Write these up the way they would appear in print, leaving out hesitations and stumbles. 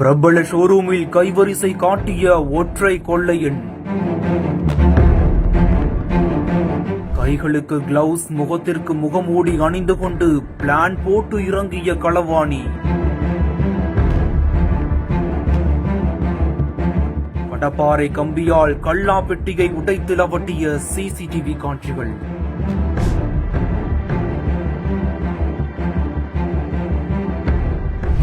பிரபல ஷோரூமில் கைவரிசை காட்டிய ஒற்றை கொள்ளையன். கைகளுக்கு கிளவுஸ், முகத்திற்கு முகமூடி அணிந்து கொண்டு பிளான் போட்டு இறங்கிய களவாணி. கடப்பாறை கம்பியால் கள்ளா பெட்டியை உடைத்து லவட்டிய சிசிடிவி காட்சிகள்.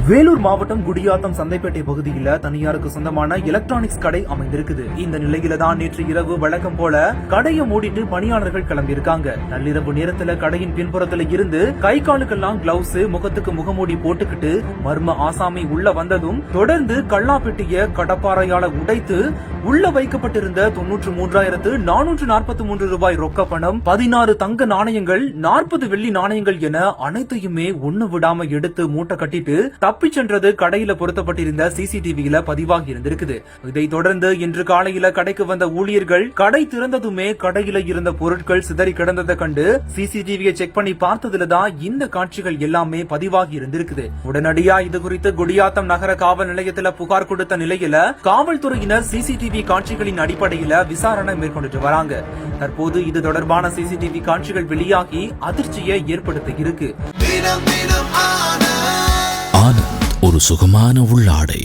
வேலூர் மாவட்டம் குடியாத்தம் சந்தைப்பேட்டை பகுதியில் தனியாருக்கு சொந்தமான எலக்ட்ரானிக்ஸ் கடை அமைந்திருக்குது. இந்த நிலையில தான் நேற்று இரவு வழக்கம் போல கடையை மூடிட்டு பணியாளர்கள் கிளம்பியிருக்காங்க. நள்ளிரவு நேரத்துல கடையின் பின்புறத்துல இருந்து கை காலுக்கெல்லாம் கிளவுஸ், முகத்துக்கு முகமூடி போட்டுக்கிட்டு மர்ம ஆசாமி உள்ள வந்ததும் தொடர்ந்து கள்ளாப்பெட்டிய கடப்பாறையால உடைத்து உள்ள வைக்கப்பட்டிருந்த 93,443 ரூபாய் ரொக்க பணம், 16 தங்க நாணயங்கள், 40 வெள்ளி நாணயங்கள் என அனைத்தையுமே ஒண்ணு விடாம எடுத்து மூட்டை கட்டிட்டு தப்பி சென்றது கடையில பொருத்தப்பட்டிருந்த சிசிடிவியில பதிவாகி இருந்திருக்குது. இதை தொடர்ந்து இன்று காலையில கடைக்கு வந்த ஊழியர்கள் கடை திறந்ததுமே கடையில இருந்த பொருட்கள் சிதறி கிடந்ததை கண்டு சிசிடிவியை செக் பண்ணி பார்த்ததுலதான் இந்த காட்சிகள் எல்லாமே பதிவாகி இருந்திருக்குது. உடனடியா இது குறித்து குடியாத்தம் நகர காவல் நிலையத்துல புகார் கொடுத்த நிலையில காவல்துறையினர் சிசிடிவி காட்சிகளின் அடிப்படையில விசாரணை மேற்கொண்டு வராங்க. தற்போது இது தொடர்பான சிசிடிவி காட்சிகள் வெளியாகி அதிர்ச்சியை ஏற்படுத்த இருக்கு. ஆனந்த், ஒரு சுகமான உள்ளாடை.